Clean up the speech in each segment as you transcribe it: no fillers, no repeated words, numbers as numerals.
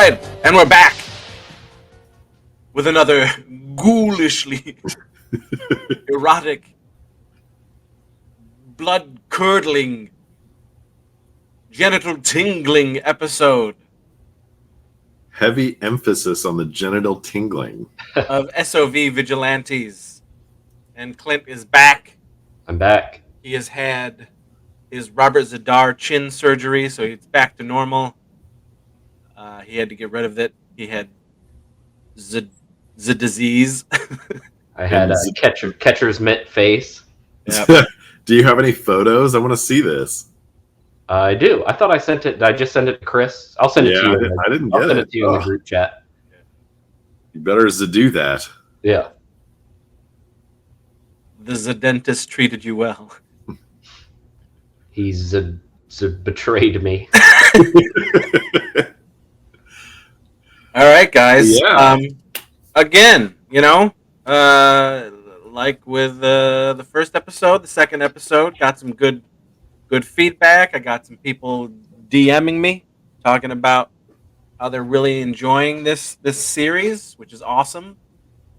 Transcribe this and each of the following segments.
right, and we're back with another ghoulishly erotic, blood-curdling, genital-tingling episode Heavy emphasis on the genital tingling of SOV Vigilantes. And Clint is back. I'm back. He has had his Robert Zadar chin surgery, so he's back to normal. He had to get rid of it. He had the disease. I had a catcher's mitt face. Yep. Do you have any photos? I want to see this. I do. I thought I sent it. Did I just send it to Chris? I'll send it to you. I didn't get it. I'll send it to you in the group chat. You better do that. Yeah. The dentist treated you well. He's betrayed me. All right, guys. Yeah. Again, like with the first episode, the second episode got some good feedback. I got some people DMing me talking about how they're really enjoying this series, which is awesome.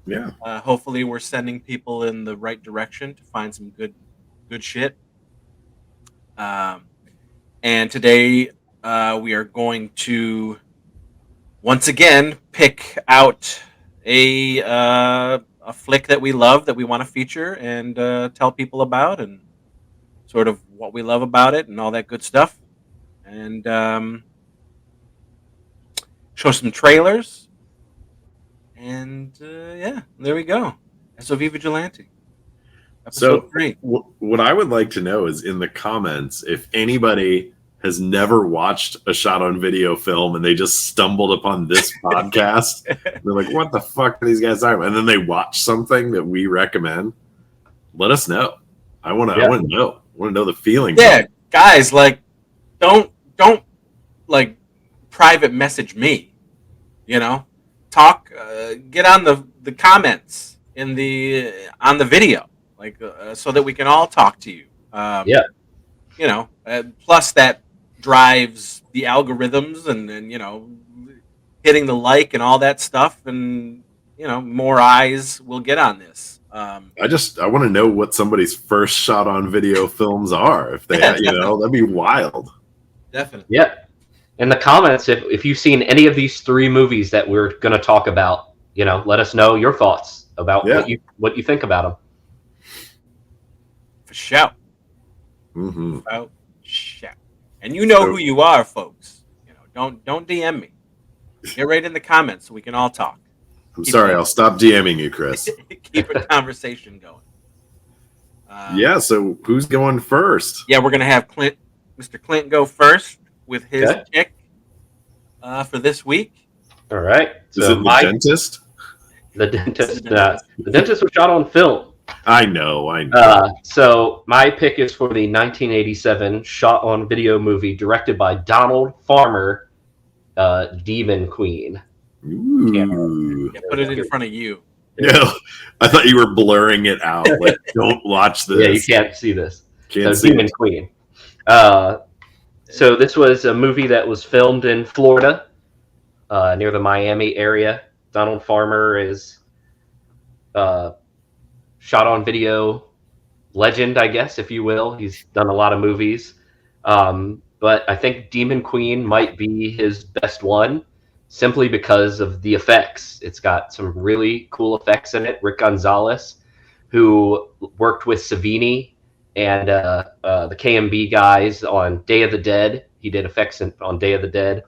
Yeah. Hopefully, we're sending people in the right direction to find some good shit. And today we are going to once again pick out a flick that we love that we want to feature and tell people about and sort of what we love about it and all that good stuff, and show some trailers. And yeah, there we go. SOV Vigilante. Episode 3. What I would like to know is in the comments if anybody has never watched a shot on video film and they just stumbled upon this podcast. They're like, what the fuck are these guys talking about? And then they watch something that we recommend. Let us know. I want to know. I want to know the feeling. Yeah, guys, don't private message me. Talk. Get on the comments on the video, so that we can all talk to you. Plus that drives the algorithms and hitting the like and all that stuff, and more eyes will get on this. I want to know what somebody's first shot on video films are. If they, that'd be wild. Definitely. Yeah. In the comments, if you've seen any of these 3 movies that we're going to talk about, let us know your thoughts about what you think about them. For sure. Mm-hmm. For sure. And who you are, folks. Don't DM me. Get right in the comments so we can all talk. Sorry, I'll stop DMing you, Chris. Keep a conversation going. So who's going first? Yeah, we're going to have Mr. Clint go first with his pick for this week. All right. Is it the dentist? The dentist. The dentist was shot on film. I know. So my pick is for the 1987 shot on video movie directed by Donald Farmer, Demon Queen. Ooh. Yeah, put it in front of you. Yeah, I thought you were blurring it out. Don't watch this. Yeah, you can't see this. See Demon Queen. So this was a movie that was filmed in Florida, near the Miami area. Donald Farmer is shot on video legend, I guess, if you will. He's done a lot of movies. But I think Demon Queen might be his best one, simply because of the effects. It's got some really cool effects in it. Rick Gonzalez, who worked with Savini and the KMB guys on Day of the Dead. He did effects on Day of the Dead.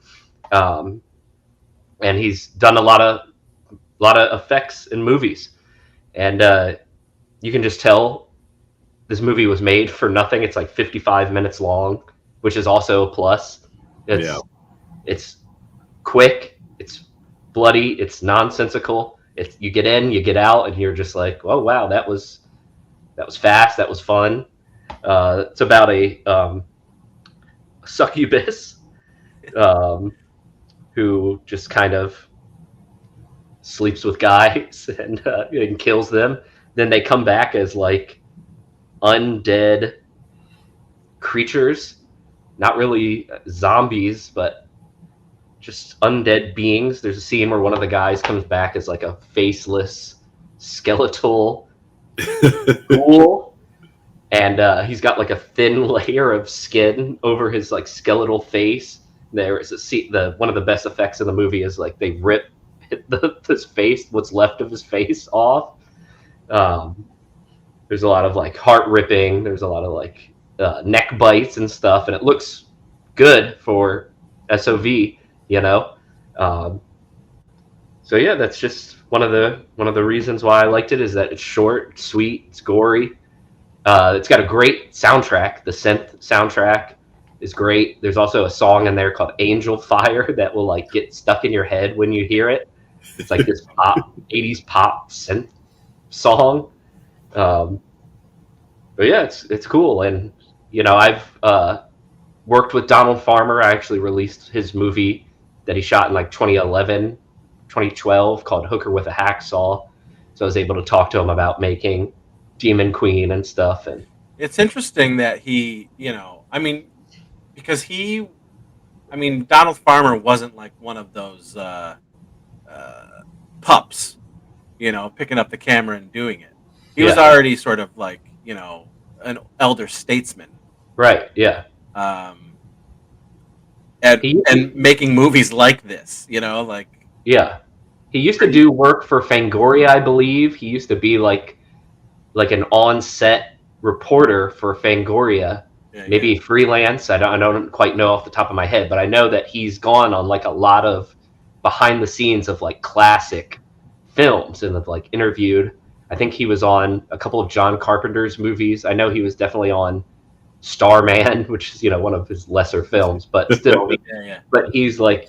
And he's done a lot of effects in movies. And you can just tell this movie was made for nothing. It's like 55 minutes long, which is also a plus. It's quick, it's bloody, it's nonsensical. You get in, you get out, and you're just like, oh wow, that was fast, that was fun. It's about a succubus who just kind of sleeps with guys and kills them. Then they come back as like undead creatures, not really zombies, but just undead beings. There's a scene where one of the guys comes back as like a faceless, skeletal ghoul, and he's got like a thin layer of skin over his like skeletal face. There is one of the best effects in the movie is like they rip his face, what's left of his face off. There's a lot of like heart ripping. There's a lot of like neck bites and stuff, and it looks good for SOV, you know. So yeah, that's just one of the reasons why I liked it, is that it's short, sweet, it's gory. It's got a great soundtrack. The synth soundtrack is great. There's also a song in there called Angel Fire that will like get stuck in your head when you hear it. It's like this 80s pop synth song. But yeah, it's cool. And you know, I've worked with Donald Farmer. I actually released his movie that he shot in like 2011, 2012 called Hooker with a Hacksaw. So I was able to talk to him about making Demon Queen and stuff. And it's interesting that he, because Donald Farmer wasn't like one of those pups, picking up the camera and doing it. He was already sort of like, an elder statesman. Right, yeah. And making movies like this, like... Yeah. He used to do work for Fangoria, I believe. He used to be like an on-set reporter for Fangoria. Maybe freelance. I don't quite know off the top of my head, but I know that he's gone on like a lot of behind the scenes of like classic films and have like interviewed. I think he was on a couple of John Carpenter's movies. I know he was definitely on Starman, which is, one of his lesser films, but still. But he's like,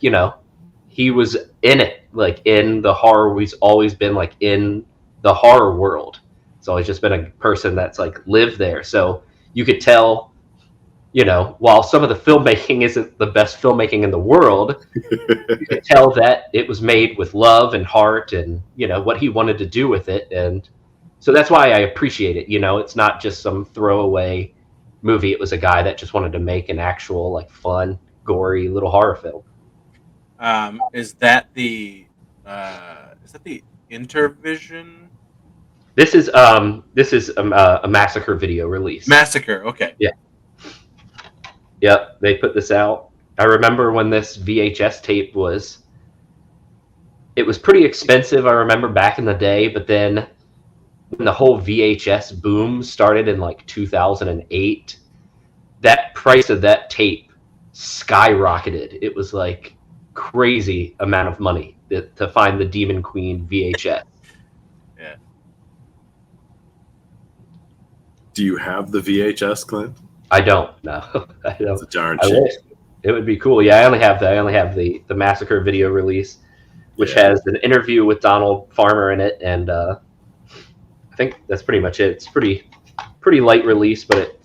he was in it, like in the horror. He's always been like in the horror world. It's always just been a person that's like lived there. So you could tell, while some of the filmmaking isn't the best filmmaking in the world, you could tell that it was made with love and heart and, what he wanted to do with it. And so that's why I appreciate it. It's not just some throwaway movie. It was a guy that just wanted to make an actual like fun, gory little horror film. Is that the Intervision? This is a Massacre video release. Massacre, okay. Yeah. Yep, they put this out. I remember when this VHS tape was pretty expensive, I remember back in the day, but then when the whole VHS boom started in like 2008, that price of that tape skyrocketed. It was like crazy amount of money to find the Demon Queen VHS. Yeah. Do you have the VHS, Clint? I don't. No, I don't. It's a darn shame. It would be cool. Yeah, I only have the Massacre video release, which has an interview with Donald Farmer in it, and I think that's pretty much it. It's pretty light release, but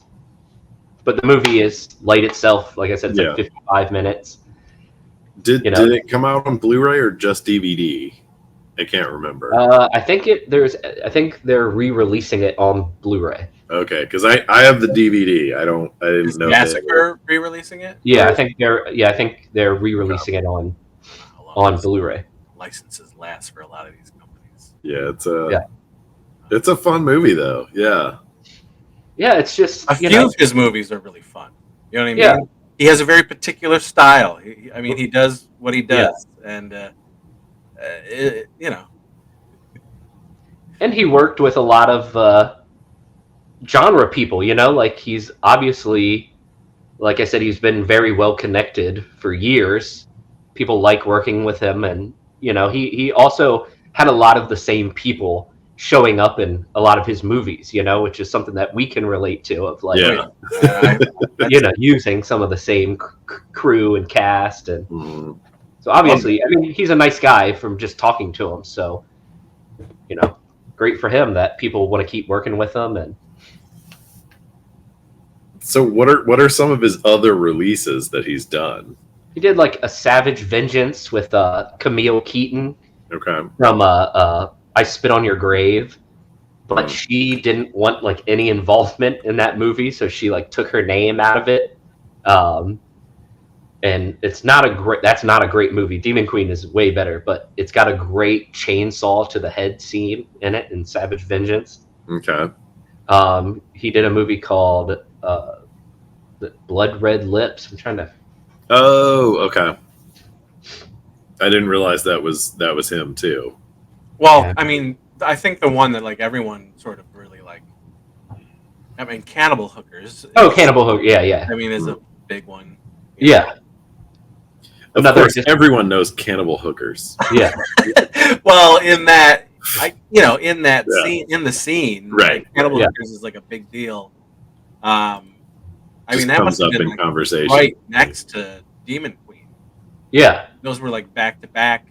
the movie is light itself. Like I said, it's like 55 minutes. Did it come out on Blu-ray or just DVD? I can't remember. I think they're re-releasing it on Blu-ray. Okay, because I have the DVD. I didn't know. Massacre re-releasing it? Yeah, I think they're re-releasing it on Blu-ray. Licenses last for a lot of these companies. Yeah, it's a fun movie though. Yeah. Yeah, it's just a few of his movies are really fun. You know what I mean? Yeah. He has a very particular style. He does what he does, and And he worked with a lot of genre people. Like he's obviously, like I said, he's been very well connected for years. People like working with him, and he also had a lot of the same people showing up in a lot of his movies, which is something that we can relate to, of like, using some of the same crew and cast. And so obviously, he's a nice guy from just talking to him. So, great for him that people want to keep working with him. And so what are some of his other releases that he's done? He did like a Savage Vengeance with Camille Keaton. Okay. From I Spit on Your Grave, but she didn't want like any involvement in that movie, so she like took her name out of it. and it's not a great. That's not a great movie. Demon Queen is way better, but it's got a great chainsaw to the head scene in it in Savage Vengeance. Okay. He did a movie called the Blood Red Lips. I'm trying to. Oh, okay. I didn't realize that was him too. Well, Yeah. I mean, I think the one that like everyone sort of really like. I mean, Cannibal Hookers. Oh, Cannibal Hook. Yeah, yeah, I mean, is a big one. You know? yeah. Of Another course, just- everyone knows Cannibal Hookers. Yeah, Well, in that, in that Yeah. scene, in the scene, Right, like, Cannibal yeah. Hookers is like a big deal. I Just mean, that comes must have up been in like, conversation. right next to Demon Queen. yeah. Those were like back to back.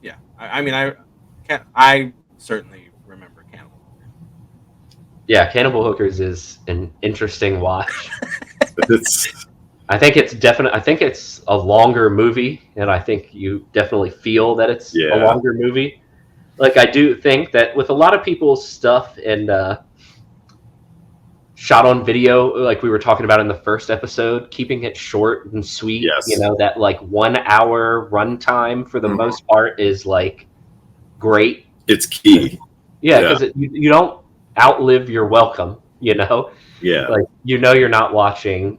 Yeah, I mean, I certainly remember Cannibal Hookers. Yeah, Cannibal Hookers is an interesting watch. It's I think it's definitely. I think it's a longer movie, and I think you definitely feel that it's Yeah. a longer movie. Like I do think that with a lot of people's stuff and shot on video, like we were talking about in the first episode, keeping it short and sweet. Yes. You know, that like 1 hour runtime for the Mhm. most part is like great. it's key. Yeah, Yeah. because you don't outlive your welcome. You know, Yeah. like you're not watching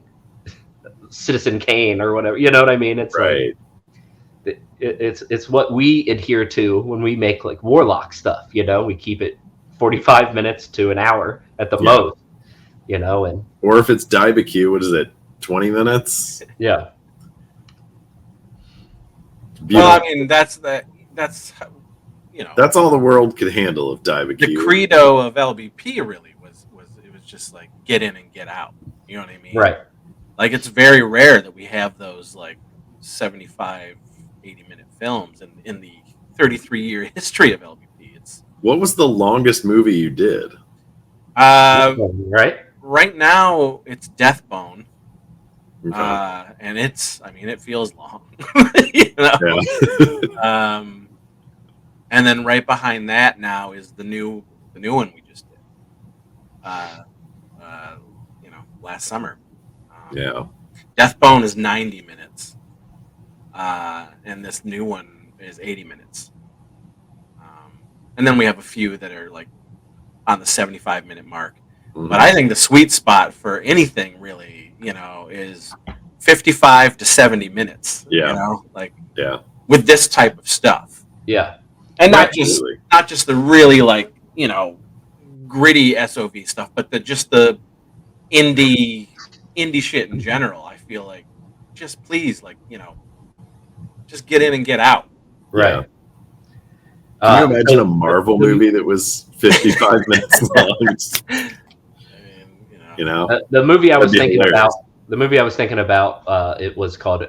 Citizen Kane or whatever. You know what I mean? It's Right. like it's what we adhere to when we make like Warlock stuff. You know, we keep it 45 minutes to an hour at the Yeah. most. You know, and Or if it's barbecue, what is it? 20 minutes? yeah, Well, I mean, that's you know, That's all the world could handle of the barbecue. credo of LBP really was it was just like get in and get out. You know what I mean? right. Like it's very rare that we have those like 75, 80-minute films in the 33-year history of LBP. It's What was the longest movie you did? Right. right now it's Deathbone. Okay. And it feels long. You know? Yeah. And then right behind that now is the new one we just did. Last summer. Yeah. Deathbone is 90 minutes. And this new one is 80 minutes. And then we have a few that are like on the 75-minute mark. Mhm. But I think the sweet spot for anything really, is 55 to 70 minutes. Yeah. You know, like Yeah. with this type of stuff. Yeah. And not Absolutely. just the really like, gritty SOV stuff, but the indie shit in general. I feel like just please, like, just get in and get out. Right. Can you imagine a Marvel movie that was 55 minutes long? I mean, The movie I was That'd be thinking hilarious. about. The movie I was thinking about. It was called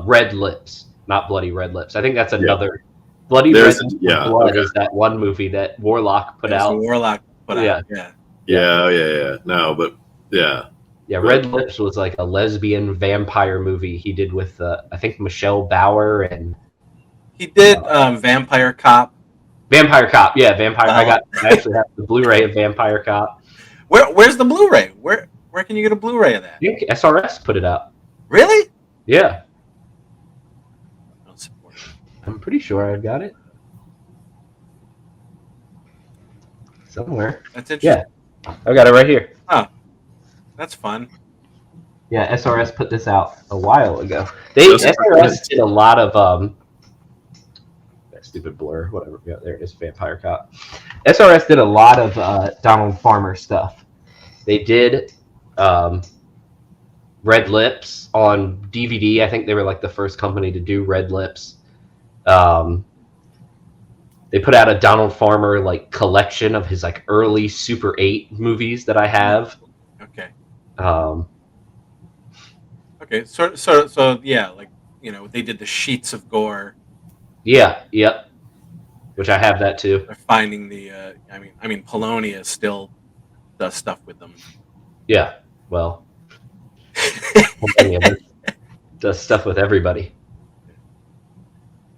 Red Lips, not Bloody Red Lips. I think that's another. Bloody Red There's- Lips yeah, with Blood okay. is that one movie that Warlock put there's out. a Warlock put Yeah. out. Yeah. Yeah. No, but yeah. Yeah, Red Lips was like a lesbian vampire movie he did with I think Michelle Bauer and He did Vampire Cop. Vampire Cop. Yeah, Vampire. I actually have the Blu-ray of Vampire Cop. Where's the Blu-ray? Where can you get a Blu-ray of that? I think SRS put it out. Really? Yeah, I don't support it. I'm pretty sure I've got it somewhere. That's interesting. Yeah, I've got it right here. That's fun. Yeah, SRS put this out a while ago. Those SRS did a lot of that stupid blur, whatever. Yeah, there it is, Vampire Cop. SRS did a lot of Donald Farmer stuff. They did Red Lips on DVD. I think they were like the first company to do Red Lips. They put out a Donald Farmer like collection of his like early Super 8 movies that I have. Okay. Okay, So yeah, like, they did the Sheets of Gore. yeah, yep. Which I have that too. They're finding the I mean Polonia still does stuff with them. Yeah, well, Polonia does stuff with everybody.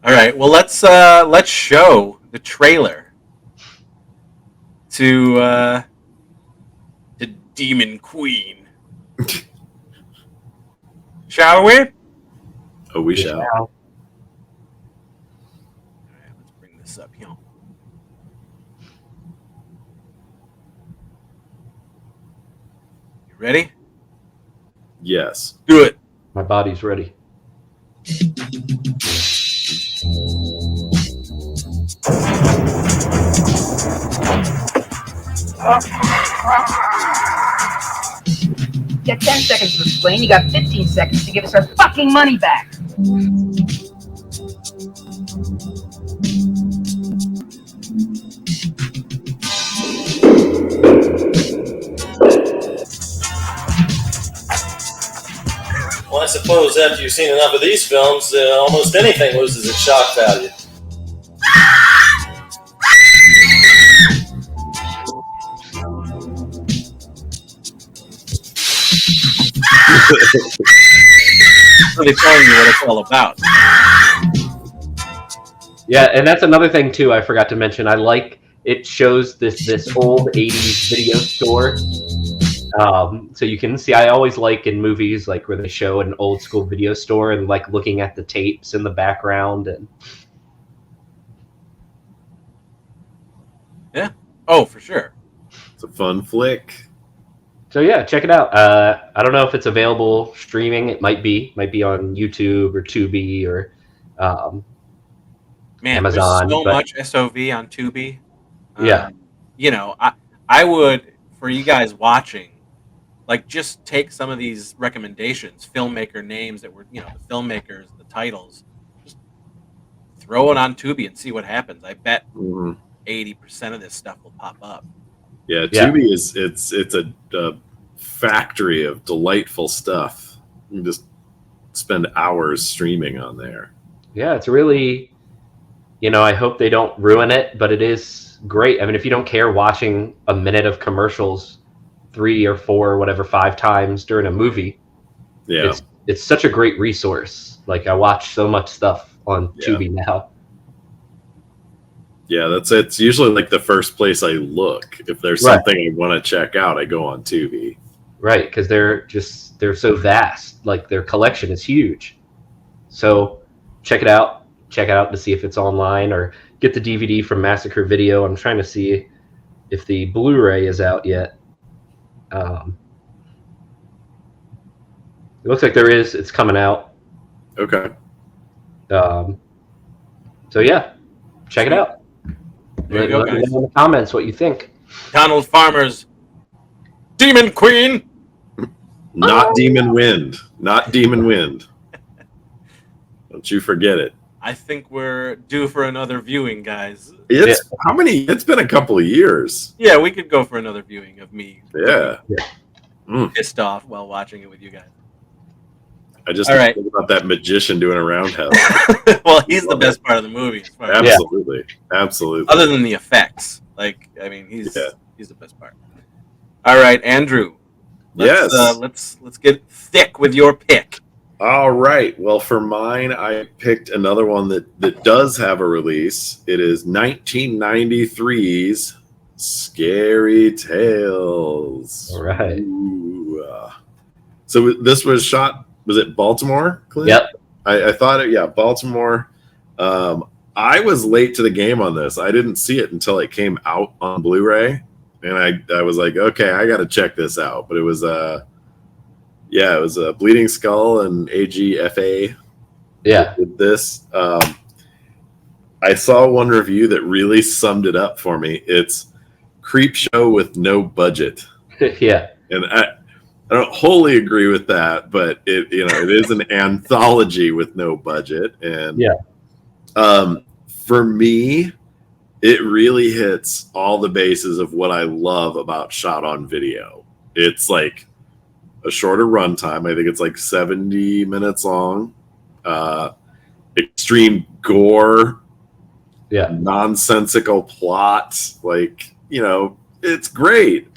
All right, well let's show the trailer to the Demon Queen. Shall we? Oh, we shall. All right, let's bring this up here. You ready? Yes. Do it. My body's ready. You got 10 seconds to explain. You got 15 seconds to give us our fucking money back. Well, I suppose after you've seen enough of these films, almost anything loses its shock value. Really telling you what it's all about. Yeah, and that's another thing too. I forgot to mention. I like it shows this old '80s video store. So you can see. I always like in movies like where they show an old school video store and like looking at the tapes in the background and. Yeah. Oh, for sure. It's a fun flick. So yeah, check it out. I don't know if it's available streaming. It might be on YouTube or Tubi or Man, Amazon. There's so but much SOV on Tubi. Yeah. You know, I would, for you guys watching, like just take some of these recommendations, filmmaker names that were, you know, the filmmakers, the titles, just throw it on Tubi and see what happens. I bet 80% of this stuff will pop up. Yeah, Tubi is it's a factory of delightful stuff. You can just spend hours streaming on there. Yeah, it's really, you know, I hope they don't ruin it, but it is great. I mean, if you don't care watching a minute of commercials 3 or 4 or whatever 5 times during a movie, Yeah, it's such a great resource. Like I watch so much stuff on Tubi now. yeah, it's usually like the first place I look. If there's something I want to check out, I go on Tubi. Right, because they're so vast. Like their collection is huge. So check it out. Check it out to see if it's online or get the DVD from Massacre Video. I'm trying to see if the Blu-ray is out yet. It looks like there is. It's coming out. Okay. So yeah, check it out. There you go, Let me guys. know in the comments what you think. Donald Farmer's Demon Queen. Not Demon Wind. Not Demon Wind. Don't you forget it. I think we're due for another viewing, guys. It's how many? It's been a couple of years. Yeah, we could go for another viewing of me. Yeah. Pissed off while watching it with you guys. I just All right. think about that magician doing a roundhouse. Well, he's the best part of the movie. As far as Absolutely. Absolutely. other than the effects, like I mean, he's the best part. All right, Andrew. Yes. Let's get thick with your pick. All right. Well, for mine, I picked another one that does have a release. It is 1993's Scary Tales. All right. Ooh. So this was shot, was it Baltimore, Clint? Yep. I thought it, Baltimore. I was late to the game on this. I didn't see it until it came out on Blu-ray. And I was like, okay, I got to check this out. But it was it was a Bleeding Skull and AGFA. Yeah. Did this. I saw one review that really summed it up for me. It's creep show with no budget. Yeah. And I don't wholly agree with that, but it is an anthology with no budget. And for me, it really hits all the bases of what I love about shot on video. It's like a shorter runtime. I think it's like 70 minutes long. Extreme gore. Yeah. Nonsensical plot. Like, it's great.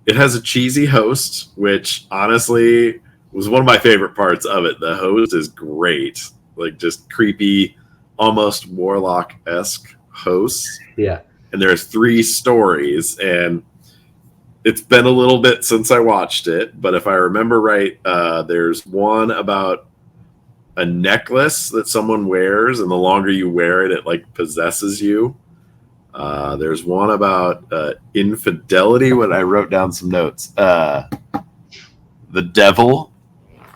It has a cheesy host, which honestly was one of my favorite parts of it. The host is great. Like just creepy, almost Warlock-esque hosts. Yeah. And there's 3 stories, and it's been a little bit since I watched it, but if I remember right, there's one about a necklace that someone wears, and the longer you wear it, it like possesses you. There's one about infidelity. When I wrote down some notes, the devil.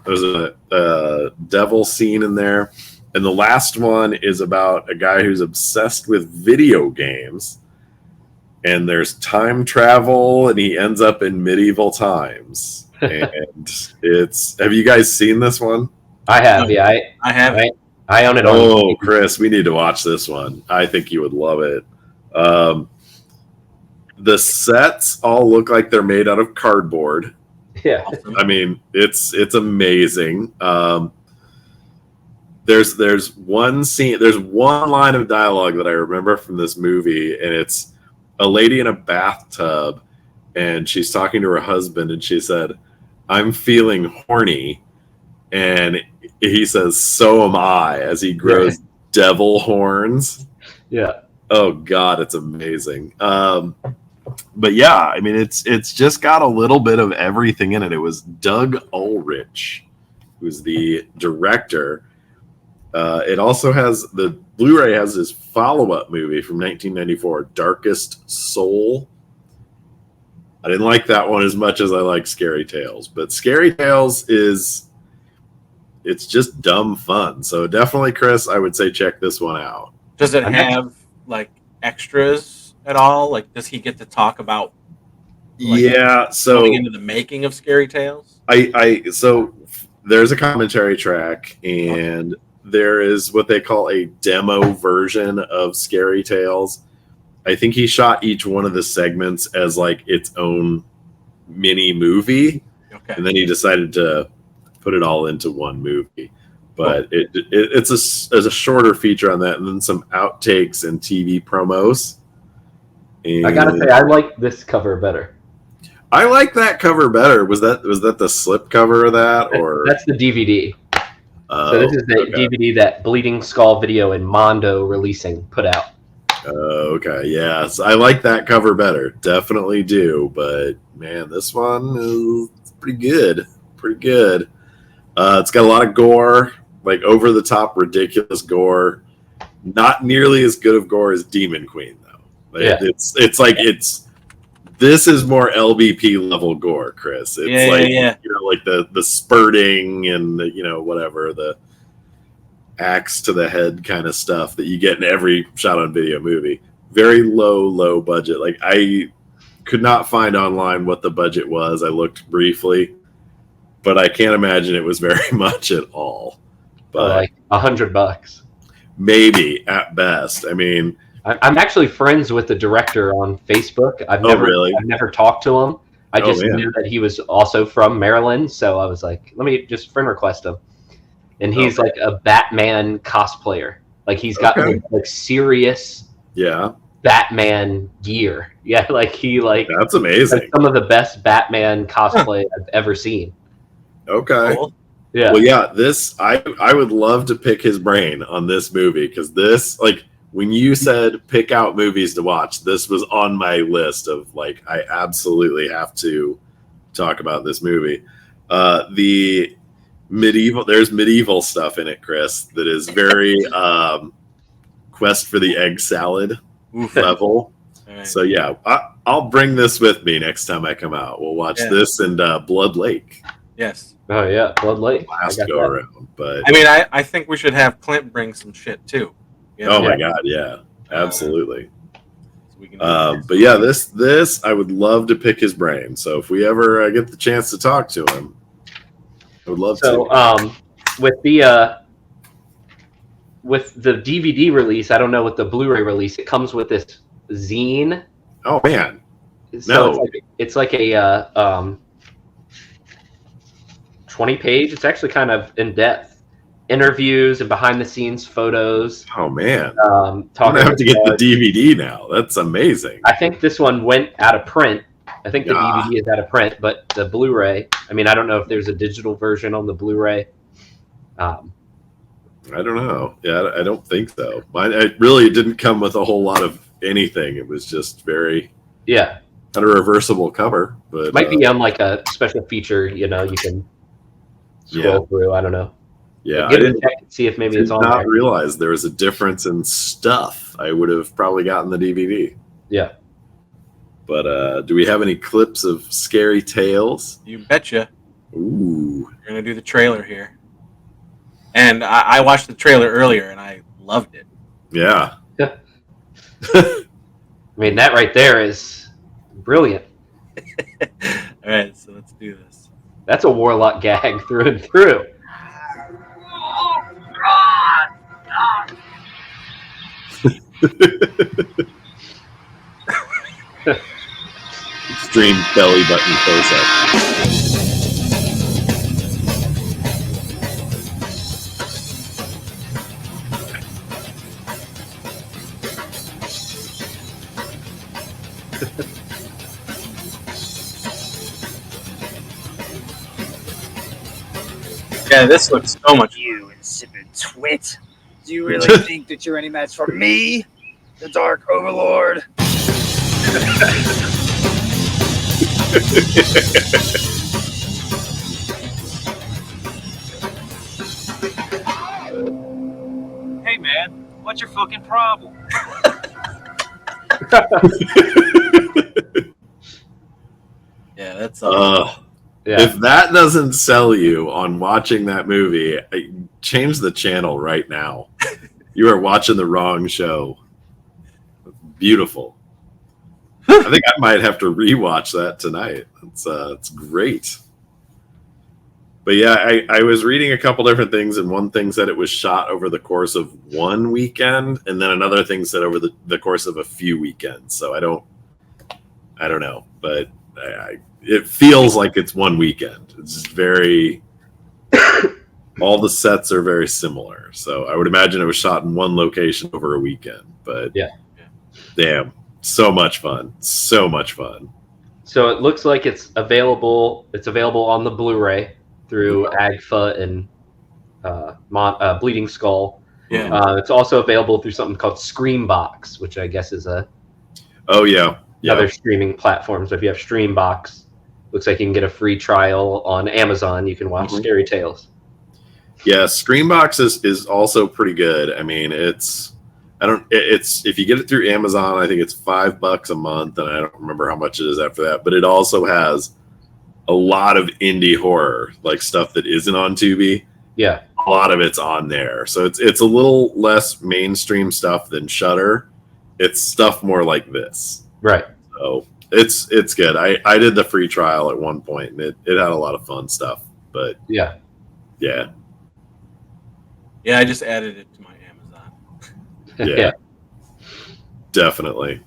There's a devil scene in there, and the last one is about a guy who's obsessed with video games. And there's time travel, and he ends up in medieval times. And have you guys seen this one? I have, yeah. I have. I own it. Oh, Chris, we need to watch this one. I think you would love it. The sets all look like they're made out of cardboard. Yeah. I mean, it's amazing. There's one scene, there's one line of dialogue that I remember from this movie, and it's a lady in a bathtub, and she's talking to her husband, and she said, "I'm feeling horny," and he says, "So am I," as he grows devil horns. Yeah. Oh God, it's amazing. But yeah, I mean, it's just got a little bit of everything in it. It was Doug Ulrich, who's the director. It also has the Blu-ray has this follow-up movie from 1994, Darkest Soul. I didn't like that one as much as I like Scary Tales, but Scary Tales it's just dumb fun. So definitely, Chris, I would say check this one out. Does it have like extras at all? Like, does he get to talk about? Like, so going into the making of Scary Tales. So there's a commentary track, and there is what they call a demo version of Scary Tales. I think he shot each one of the segments as like its own mini movie, and then he decided to put it all into one movie. But it's a shorter feature on that, and then some outtakes and TV promos. And I gotta say, I like this cover better. I like that cover better. Was that the slip cover of that, or that's the DVD? So this is the DVD that Bleeding Skull Video and Mondo Releasing put out. Okay, yes, I like that cover better. Definitely do, but man, this one is pretty good. Pretty good. It's got a lot of gore, like over the top, ridiculous gore. Not nearly as good of gore as Demon Queen, though. This is more LBP level gore, Chris. It's like the spurting and the, whatever, the axe to the head kind of stuff that you get in every shot on video movie. Very low budget. Like, I could not find online what the budget was. I looked briefly, but I can't imagine it was very much at all. But like $100, maybe at best. I mean, I'm actually friends with the director on Facebook. I've never talked to him. I just knew that he was also from Maryland, so I was like, let me just friend request him. And he's like a Batman cosplayer. Like, he's got like serious Batman gear. Yeah, like that's amazing. Some of the best Batman cosplay I've ever seen. Okay. Cool. Yeah. Well, yeah, this I would love to pick his brain on this movie, because this, like, when you said pick out movies to watch, this was on my list of, like, I absolutely have to talk about this movie. There's medieval stuff in it, Chris, that is very Quest for the Egg Salad level. Right. So yeah, I'll bring this with me next time I come out. We'll watch this and Blood Lake. Yes. Oh yeah, Blood Lake. Last go around, but I mean, I think we should have Clint bring some shit too. My God, yeah, absolutely. So we can but yeah, this I would love to pick his brain. So if we ever get the chance to talk to him, I would love to. So with the DVD release, I don't know, with the Blu-ray release, it comes with this zine. Oh man, So it's like a 20-page. It's actually kind of in depth. Interviews and behind-the-scenes photos. Oh man, I'm gonna have to get the DVD now. That's amazing. I think this one went out of print. I think the DVD is out of print, but the Blu-ray, I mean, I don't know if there's a digital version on the Blu-ray. I don't know. Yeah, I don't think so. It really didn't come with a whole lot of anything. It was just very Had a reversible cover, but Might be on like a special feature. You can scroll through. I don't know. Yeah, Give it a check and see if maybe it's on not there. realize there was a difference in stuff. I would have probably gotten the DVD. Yeah. But do we have any clips of scary tales? You betcha. Ooh. We're going to do the trailer here. And I watched the trailer earlier, and I loved it. Yeah. I mean, that right there is brilliant. All right, so let's do this. That's a Warlock gag through and through. Extreme belly button close-up. Yeah, this looks so much. You insipid twit. Do you really think that you're any match for me, the Dark Overlord? Hey man, what's your fucking problem? Yeah, that's Yeah. If that doesn't sell you on watching that movie, change the channel right now. You are watching the wrong show. Beautiful. I think I might have to rewatch that tonight. It's great. But yeah, I was reading a couple different things, and one thing said it was shot over the course of one weekend, and then another thing said over the course of a few weekends. So I don't know, but it feels like it's one weekend. It's just very, all the sets are very similar. So I would imagine it was shot in one location over a weekend. But Yeah. Damn, so much fun, so much fun. So it looks like it's available. It's available on the Blu-ray through AGFA and Bleeding Skull. Yeah. It's also available through something called Screambox, which I guess is another streaming platform. So if you have Streambox, looks like you can get a free trial on Amazon. You can watch Scary Tales. Yeah, Screambox is also pretty good. I mean, it's if you get it through Amazon, I think it's $5 a month, and I don't remember how much it is after that. But it also has a lot of indie horror, like stuff that isn't on Tubi. Yeah, a lot of it's on there, so it's a little less mainstream stuff than Shudder. It's stuff more like this, right? So it's good. I did the free trial at one point, and it had a lot of fun stuff. But yeah. Yeah, I just added it to my Amazon. Yeah. Definitely.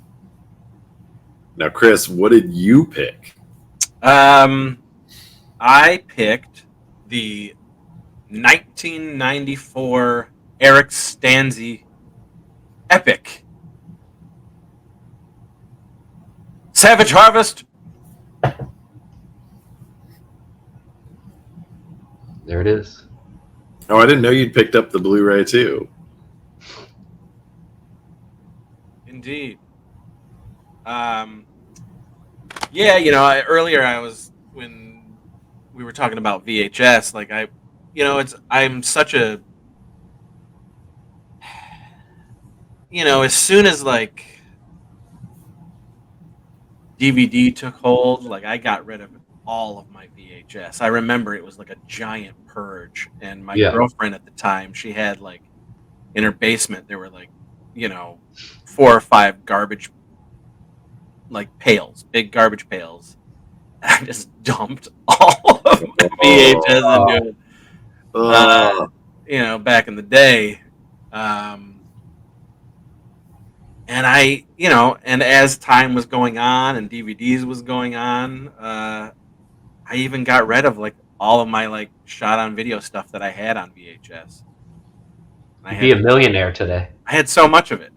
Now, Chris, what did you pick? I picked the 1994 Eric Stanze epic Savage Harvest. There it is. Oh, I didn't know you'd picked up the Blu-ray too. Indeed. Yeah, earlier when we were talking about VHS, like I'm such a, as soon as like DVD took hold, like I got rid of all of my VHS. I remember it was like a giant purge, and my girlfriend at the time, she had like in her basement there were like 4 or 5 garbage like pails, big garbage pails. I just dumped all of my VHS into it. Back in the day. And and as time was going on and DVDs was going on, I even got rid of like all of my like shot on video stuff that I had on VHS. You'd be a millionaire today. I had so much of it.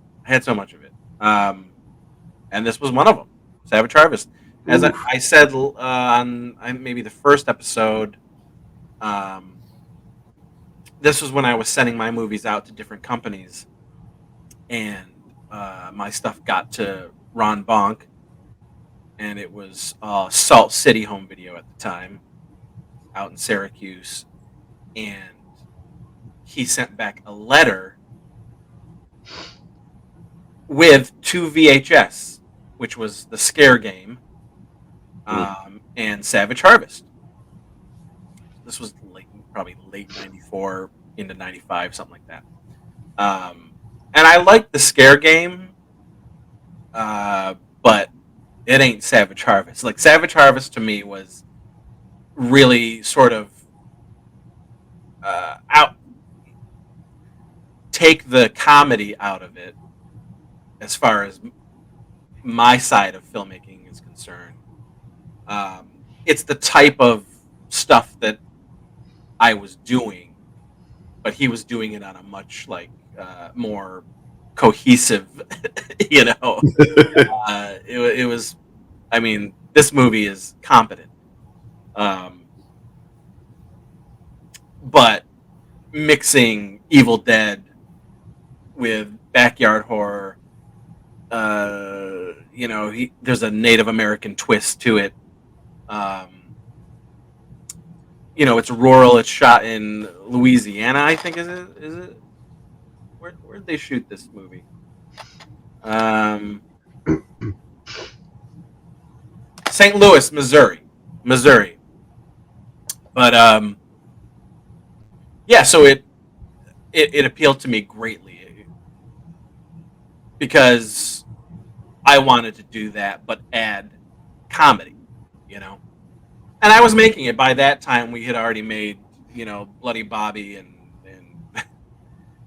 And this was one of them, Savage Harvest. As I said on maybe the first episode, this was when I was sending my movies out to different companies, and my stuff got to Ron Bonk, and it was Salt City Home Video at the time, out in Syracuse, and he sent back a letter with 2 VHS, which was The Scare Game and Savage Harvest. This was probably late '94 into '95, something like that. And I liked The Scare Game, but it ain't Savage Harvest. Like, Savage Harvest to me was really sort of out, take the comedy out of it as far as my side of filmmaking is concerned. It's the type of stuff that I was doing, but he was doing it on a much more cohesive, it was. I mean, this movie is competent, but mixing Evil Dead with backyard horror, there's a Native American twist to it. It's rural. It's shot in Louisiana, I think. Is it? Where'd they shoot this movie? St. Louis, Missouri. But yeah. So it appealed to me greatly because I wanted to do that, but add comedy, And I was making it. By that time, we had already made, Bloody Bobby and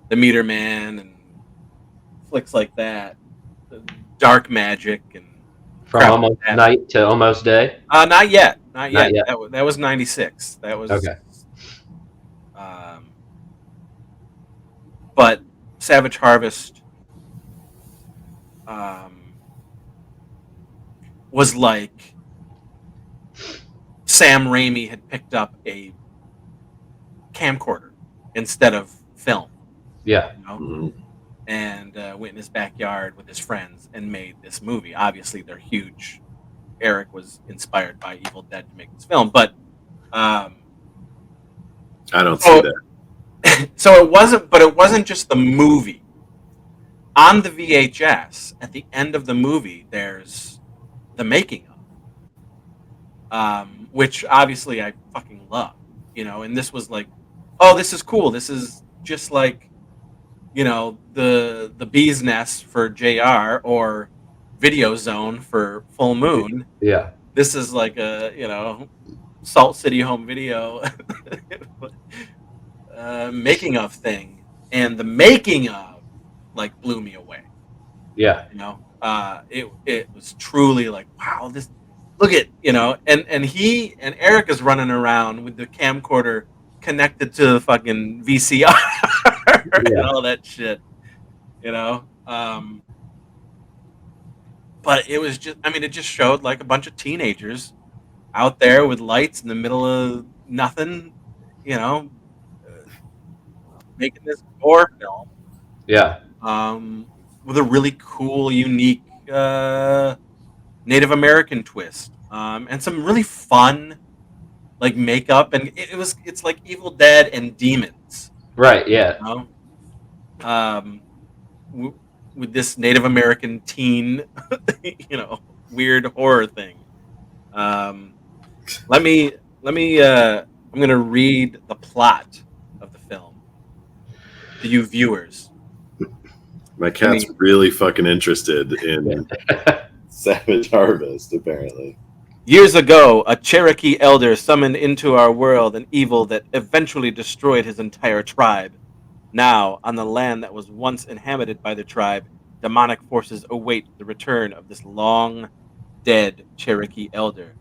The Meter Man and flicks like that, Dark Magic and From Almost Night to Almost Day. Not yet. Not yet. That was '96. That was okay. But Savage Harvest was like Sam Raimi had picked up a camcorder instead of film. Yeah. And went in his backyard with his friends and made this movie. Obviously, they're huge. Eric was inspired by Evil Dead to make this film, but I don't see that. So it wasn't just the movie. On the VHS, at the end of the movie, there's the making of, which obviously I fucking love, And this was like, oh, this is cool. This is just like, the Bee's Nest for JR or Video Zone for Full Moon. Yeah. This is like a Salt City Home Video making of thing, and the making of blew me away. Yeah. It was truly like, wow, this, look at, and he and Eric is running around with the camcorder connected to the fucking VCR and all that shit, but it was just, it just showed like a bunch of teenagers out there with lights in the middle of nothing, making this horror film. Yeah. With a really cool, unique Native American twist, and some really fun makeup, and it's like Evil Dead and demons. Right. Yeah. With this Native American teen, weird horror thing. I'm gonna read the plot of the film to you viewers. My cat's really fucking interested in Savage Harvest, apparently. Years ago, a Cherokee elder summoned into our world an evil that eventually destroyed his entire tribe. Now, on the land that was once inhabited by the tribe, demonic forces await the return of this long-dead Cherokee elder.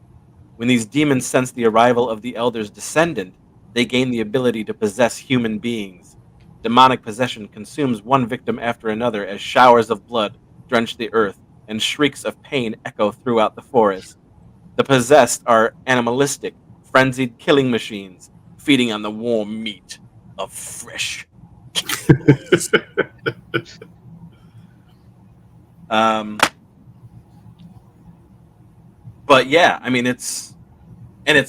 When these demons sense the arrival of the elder's descendant, they gain the ability to possess human beings. Demonic possession consumes one victim after another as showers of blood drench the earth and shrieks of pain echo throughout the forest. The possessed are animalistic, frenzied killing machines, feeding on the warm meat of fresh kills. but yeah, I mean it's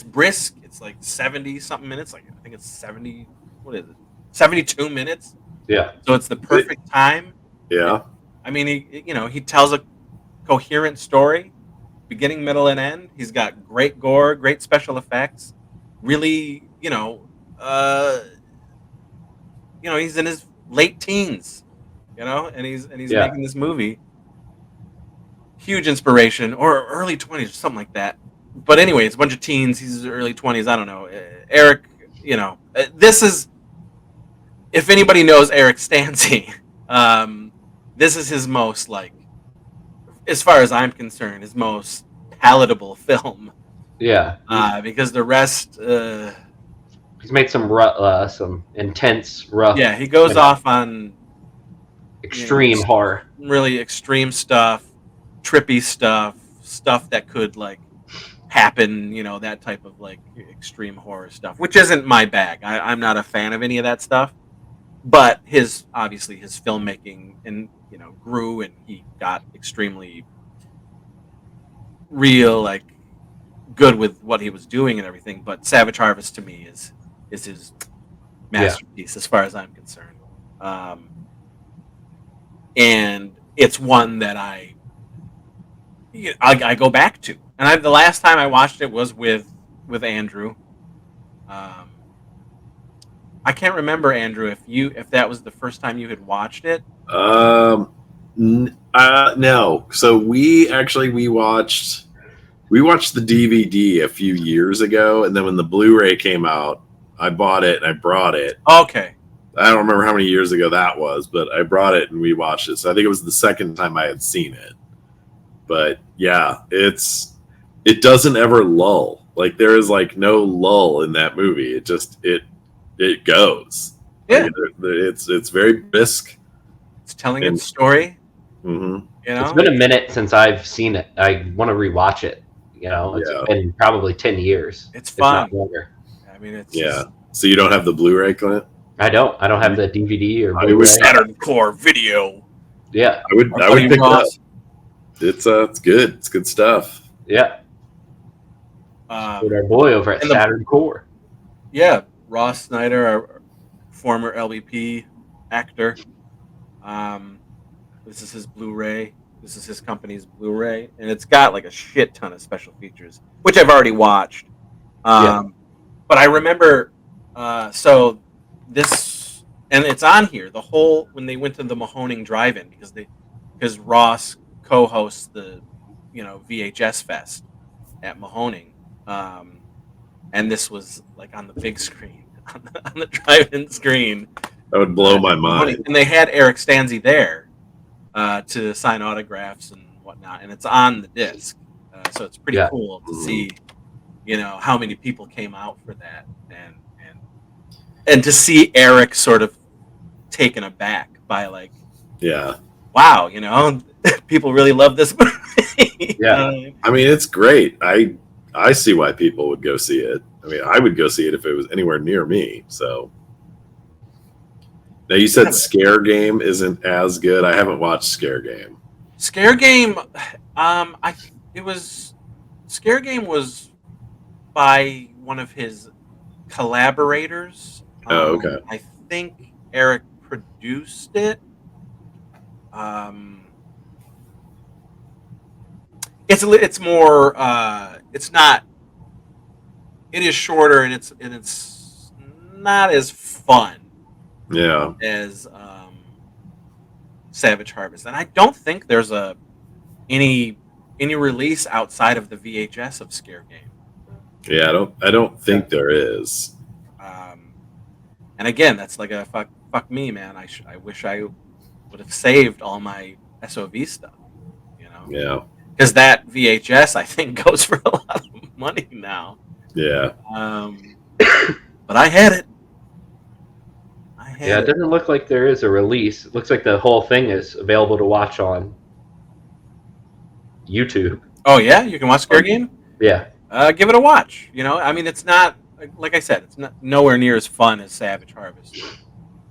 brisk. It's like 70 something minutes. Like I think it's 70. What is it? 72 minutes. Yeah. So it's the perfect time. Yeah. I mean, he tells a coherent story, beginning, middle, and end. He's got great gore, great special effects. Really, he's in his late teens, and he's Yeah. making this movie. Huge inspiration, or early 20s, or something like that. But anyway, it's a bunch of teens. He's early 20s. I don't know. Eric, this is, if anybody knows Eric Stanzi, this is his most, like, as far as I'm concerned, his most palatable film. Yeah. Because the rest, He's made some intense, rough, yeah, he goes off on extreme horror. really extreme stuff, trippy stuff that could like happen, that type of like extreme horror stuff, which isn't my bag. I'm not a fan of any of that stuff. But obviously his filmmaking and grew, and he got extremely real, like good with what he was doing and everything. But Savage Harvest to me is his masterpiece as far as I'm concerned. And it's one that I go back to. And the last time I watched it was with Andrew. I can't remember, Andrew, if that was the first time you had watched it. No. So we watched the DVD a few years ago, and then when the Blu-ray came out, I bought it and I brought it. Okay. I don't remember how many years ago that was, but I brought it and we watched it. So I think it was the second time I had seen it. But yeah, it doesn't ever lull. Like there is like no lull in that movie. It just it goes. Yeah. Like, it's very brisk. It's telling its story. Mm-hmm. It's been a minute since I've seen it. I want to rewatch it. It's been probably 10 years. It's fun. If not longer. I mean, it's So you don't have the Blu-ray, Clint? I don't have the DVD or I Blu-ray. would Saturn Core Video. Yeah. I would pick it up. It's good. It's good stuff. Yeah. With our boy over at Saturn Core. Yeah, Ross Snyder, our former LVP actor. This is his Blu-ray. This is his company's Blu-ray, and it's got like a shit ton of special features, which I've already watched. But I remember, so this, and it's on here. The whole when they went to the Mahoning Drive-In because Ross co-hosts the VHS Fest at Mahoning, and this was like on the big screen on the drive-in screen. That would blow my mind. And they had Eric Stanzi there to sign autographs and whatnot, and it's on the disc, so it's pretty cool to see, how many people came out for that, and to see Eric sort of taken aback by like, wow, people really love this movie. I mean, it's great. I see why people would go see it. I mean, I would go see it if it was anywhere near me. So now you said Scare Game isn't as good. I haven't watched Scare Game. Scare Game, Scare Game was by one of his collaborators. Okay. I think Eric produced it. It's more. It's not. It is shorter, and it's not as fun. Yeah. As Savage Harvest, and I don't think there's any release outside of the VHS of Scare Game. Yeah, I don't think there is. And again, that's like a fuck me, man. I wish I would have saved all my SOV stuff. Yeah. Because that VHS, I think, goes for a lot of money now. Yeah. But I had it. It doesn't look like there is a release. It looks like the whole thing is available to watch on YouTube. Oh yeah, you can watch Scare Game. Yeah. Give it a watch. I mean, it's not, like I said, it's not nowhere near as fun as Savage Harvest.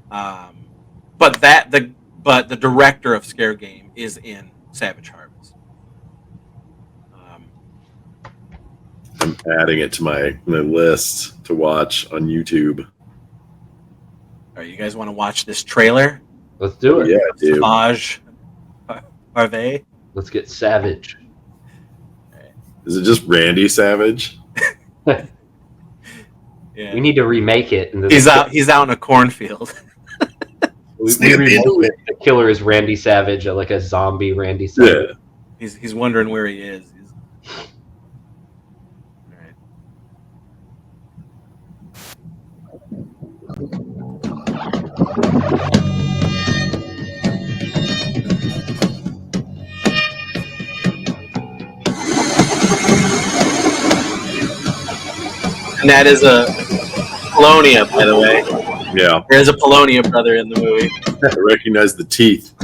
But the director of Scare Game is in Savage Harvest. Adding it to my list to watch on YouTube. All right, you guys want to watch this trailer? Let's do it. Yeah, dude. Savage Harvey. Let's get savage. Is it just Randy Savage? Yeah. We need to remake it. And He's out in a cornfield. We remake it. The killer is Randy Savage, like a zombie Randy Savage. Yeah. He's wondering where he is. All right. And that is a Polonia, by the way. Yeah. There's a Polonia brother in the movie. I recognize the teeth.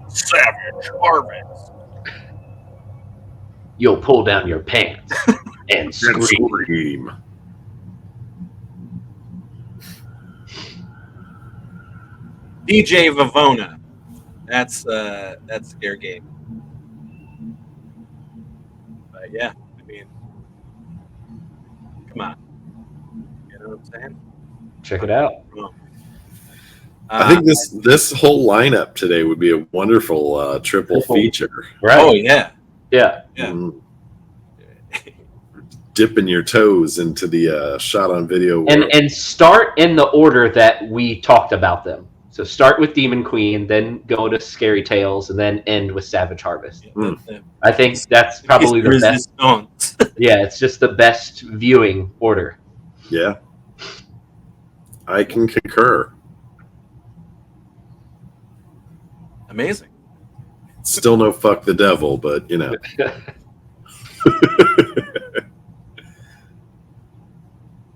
Savage Harvest. You'll pull down your pants and scream. Scream. DJ Vavona. That's Scare Game. But yeah, I mean, come on. You know what I'm saying? Check it out. I think this whole lineup today would be a wonderful triple feature. Right? Oh yeah. Yeah. Yeah. Mm. Dipping your toes into the shot on video world. And start in the order that we talked about them. So start with Demon Queen, then go to Scary Tales, and then end with Savage Harvest. I think that's probably the best. Yeah, it's just the best viewing order. Yeah. I can concur. Amazing. Still no fuck the devil, but you know.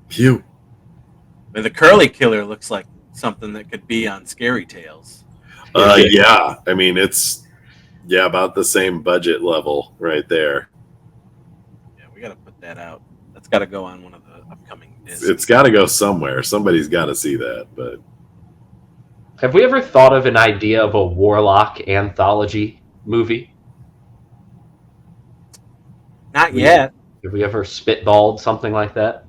Phew. I mean, the Curly Killer looks like something that could be on Scary Tales. Yeah. I mean, it's about the same budget level right there. Yeah, we got to put that out. That's got to go on one of the upcoming discs. It's got to go somewhere. Somebody's got to see that. But Have we ever thought of an idea of a Warlock anthology movie? Not yet. Have we ever spitballed something like that?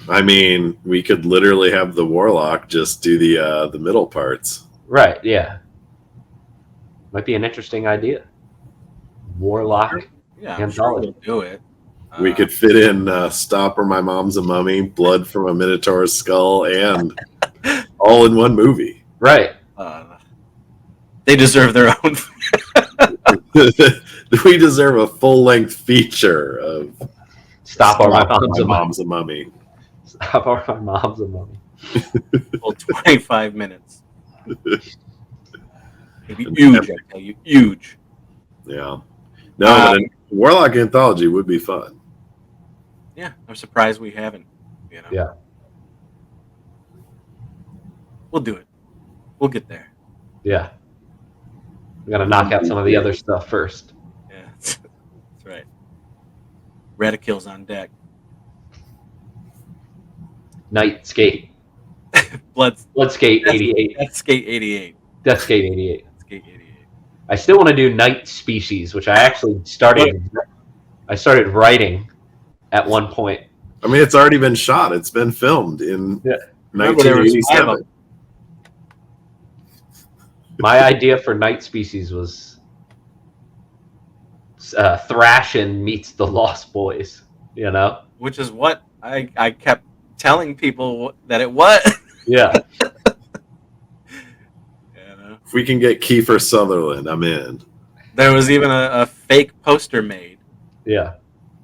I mean, we could literally have the Warlock just do the middle parts. Right, yeah. Might be an interesting idea. Warlock Yeah, I'm anthology. sure we'll do it. We could fit in Stop or My Mom's a Mummy, Blood from a Minotaur's Skull, and all in one movie. Right. They deserve their own. We deserve a full-length feature of Stop or My Mom's a Mummy. Stop or My Mom's a Mummy. Well, 25 minutes. It'd be huge, I tell you. Huge. Yeah. No, but a Warlock anthology would be fun. Yeah, I'm surprised we haven't. You know? Yeah. We'll do it. We'll get there. Yeah. We got to knock out some of the other stuff first. Yeah, that's right. Radical's on deck. Nightskate. Bloodskate 88. Deathskate 88. Deathskate 88. Deathskate 88. I still want to do Night Species, which I actually started. I started writing at one point. I mean, it's already been shot. It's been filmed in Remember, there was 1987. My idea for Night Species was Thrashin' meets the Lost Boys. You know, Which is what I kept telling people that it was. yeah. You know? If we can get Kiefer Sutherland, I'm in. There was even a fake poster made. Yeah.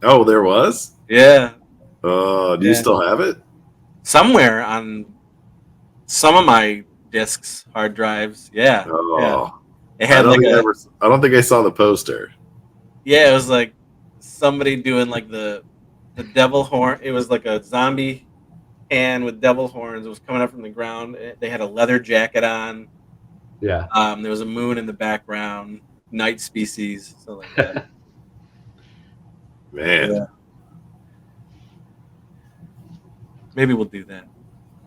Oh, there was? Yeah. Do you still have it? Somewhere on some of my discs, hard drives. Yeah. Oh, Yeah. It I had don't, like think I don't think I saw the poster. yeah, it was like somebody doing like the devil horn. It was like a zombie hand with devil horns. It was coming up from the ground. They had a leather jacket on. Yeah. There was a moon in the background. Night Species. Something like that. Man, Yeah. Maybe we'll do that.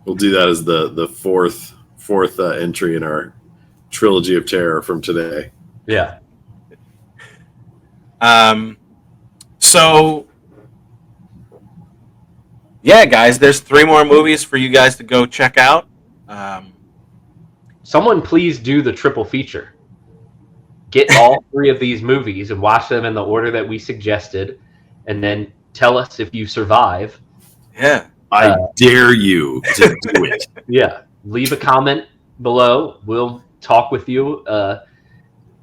we'll do that as the fourth entry in our trilogy of terror from today. Yeah. So yeah, guys, there's 3 more movies for you guys to go check out. Someone please do the triple feature. Get all 3 of these movies and watch them in the order that we suggested, and then tell us if you survive. Yeah. I dare you to do it. Yeah. Leave a comment below. We'll talk with you.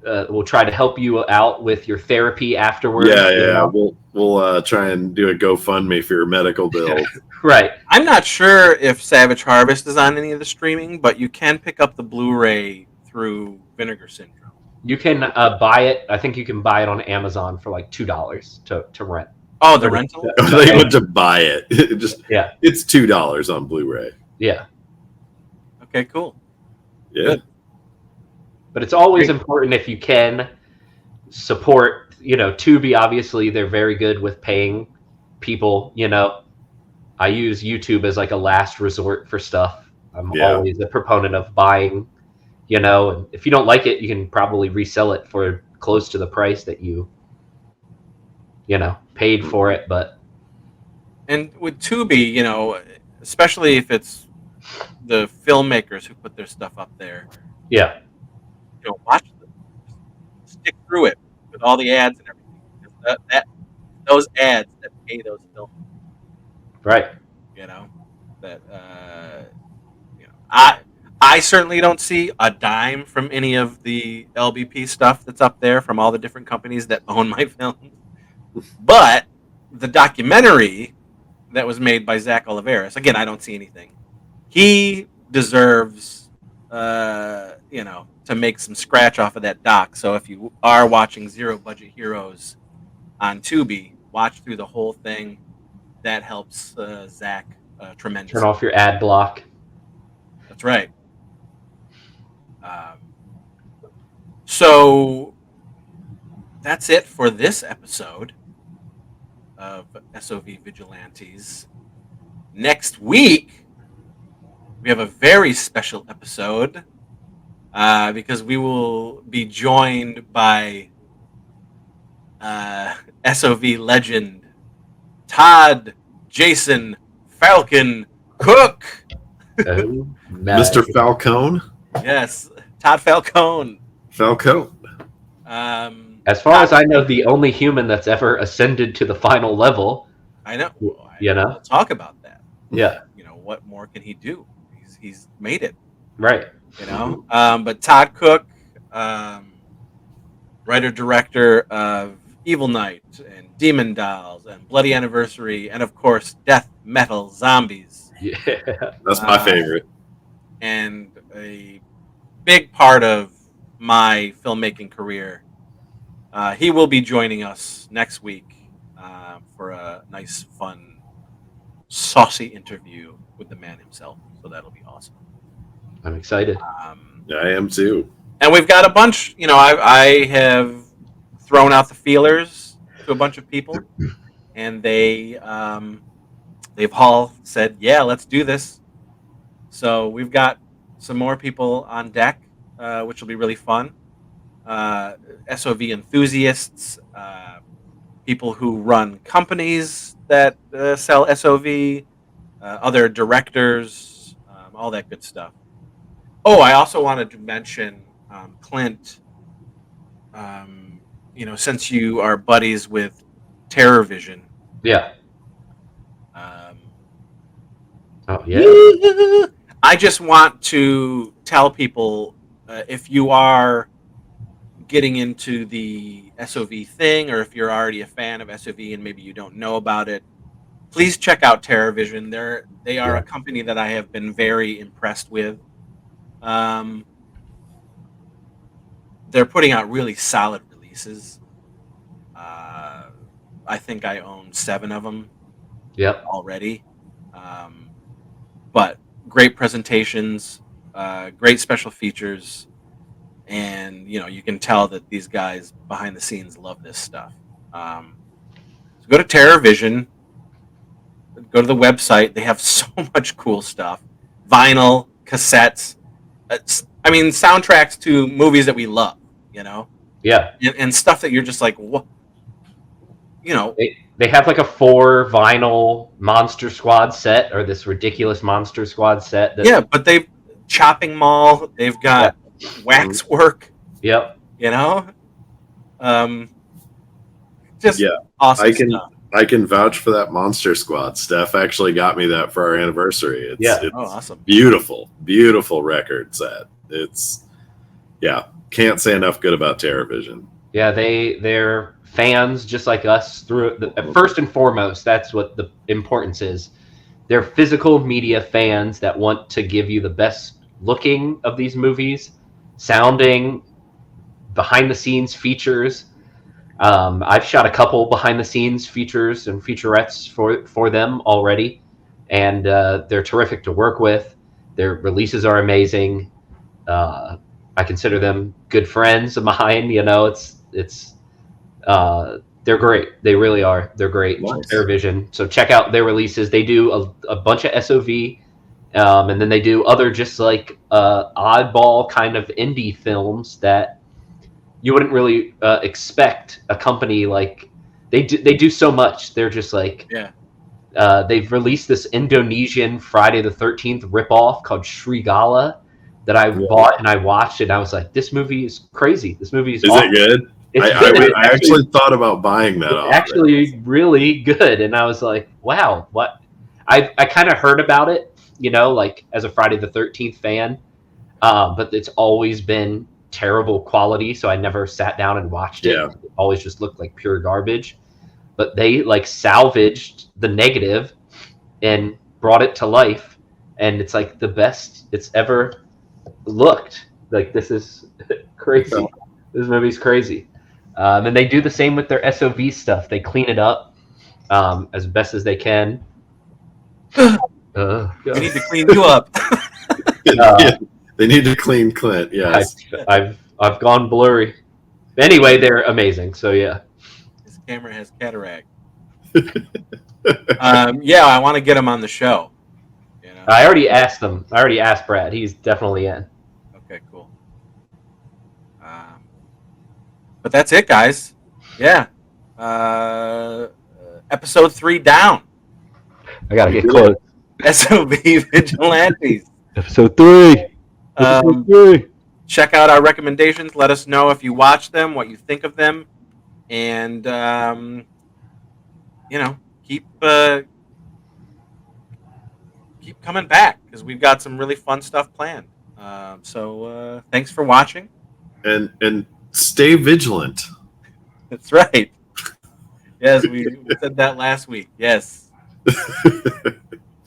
We'll try to help you out with your therapy afterwards. Yeah, you yeah. know? We'll try and do a GoFundMe for your medical bills. Right. I'm not sure if Savage Harvest is on any of the streaming, but you can pick up the Blu-ray through Vinegar Syndrome. You can buy it. I think you can buy it on Amazon for like $2 to rent. Oh, the rental? They went to buy it. Yeah. It's $2 on Blu-ray. Yeah. Okay, cool. Yeah. Good. But it's always important if you can support, Tubi, obviously they're very good with paying people, I use YouTube as like a last resort for stuff. I'm always a proponent of buying, and if you don't like it, you can probably resell it for close to the price that you paid for it. But And with Tubi, especially if it's the filmmakers who put their stuff up there, yeah, watch them. Stick through it with all the ads and everything. Those ads that pay those films. right. I certainly don't see a dime from any of the LBP stuff that's up there from all the different companies that own my films. But the documentary that was made by Zach Oliveris, again, I don't see anything. He deserves, to make some scratch off of that doc. So if you are watching Zero Budget Heroes on Tubi, watch through the whole thing. That helps Zach tremendously. Turn off your ad block. That's right. So that's it for this episode of SOV Vigilantes. Next week, we have a very special episode because we will be joined by SOV legend Todd Jason Falcon Cook. Oh, nice. Mr. Falcone? Yes, Todd Falcone. Falcone. As far as I know, the only human that's ever ascended to the final level. I know. We'll talk about that. Yeah. What more can he do? He's made it. Right. But Todd Cook, writer director of Evil Night and Demon Dolls and Bloody Anniversary and of course Death Metal Zombies. Yeah. That's my favorite. And a big part of my filmmaking career. He will be joining us next week for a nice, fun, saucy interview with the man himself. So that'll be awesome. I'm excited. I am too. And we've got a bunch. I have thrown out the feelers to a bunch of people, and they they've all said, yeah, let's do this. So we've got some more people on deck, which will be really fun. SOV enthusiasts, people who run companies that sell SOV, other directors, all that good stuff. Oh, I also wanted to mention Clint. Since you are buddies with Terror Vision. Yeah. Oh yeah. I just want to tell people if you are getting into the SOV thing, or if you're already a fan of SOV and maybe you don't know about it, please check out Terror Vision. They are a company that I have been very impressed with. They're putting out really solid releases. I think I own 7 of them. Yep. Already. But great presentations, great special features, and you can tell that these guys behind the scenes love this stuff. So go to Terror Vision, go to the website. They have so much cool stuff: vinyl, cassettes. Soundtracks to movies that we love. Yeah. And stuff that you're just like, what? They have like a 4 vinyl Monster Squad set, or this ridiculous Monster Squad set. But they've chopping mall. They've got waxwork. Yep. Just awesome stuff. I can vouch for that Monster Squad. Steph actually got me that for our anniversary. It's awesome. Beautiful, beautiful record set. Can't say enough good about Terror Vision. Yeah, they're fans just like us. First and foremost, that's what the importance is. They're physical media fans that want to give you the best looking of these movies, sounding, behind the scenes features. I've shot a couple behind the scenes features and featurettes for them already, and they're terrific to work with. Their releases are amazing. I consider them good friends of mine. They're great. They really are. They're great. Nice. Terror Vision. So check out their releases. They do a bunch of SOV, and then they do other just like oddball kind of indie films that you wouldn't really expect a company like. They do so much. They're just like they've released this Indonesian Friday the 13th ripoff called Srigala that I bought and I watched, and I was like, this movie is crazy. This movie is awesome. It good? I actually thought about buying that. It's actually really good, and I was like, wow, what? I kind of heard about it, like as a Friday the 13th fan, but it's always been terrible quality, so I never sat down and watched it. It always just looked like pure garbage. But they like salvaged the negative and brought it to life, and it's like the best it's ever looked. Like, this is crazy. This movie's crazy. And they do the same with their SOV stuff. They clean it up as best as they can. We need to clean you up. They need to clean Clint. Yes, I've gone blurry. Anyway, they're amazing. So yeah, his camera has cataract. I want to get him on the show. I already asked them. I already asked Brad. He's definitely in. Okay, cool. But that's it, guys. Yeah. Episode 3 down. I gotta get close. SOV Vigilantes. Episode 3. Episode 3. Check out our recommendations. Let us know if you watch them, what you think of them, and keep coming back, because we've got some really fun stuff planned. So thanks for watching, and stay vigilant. That's right. Yes, we said that last week. Yes.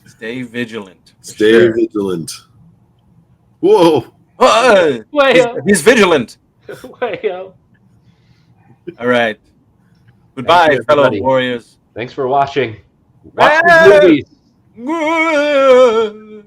Stay vigilant. Stay vigilant. Whoa. He's vigilant. Way up. All right. Goodbye, fellow warriors. Thanks for watching. Watch these movies.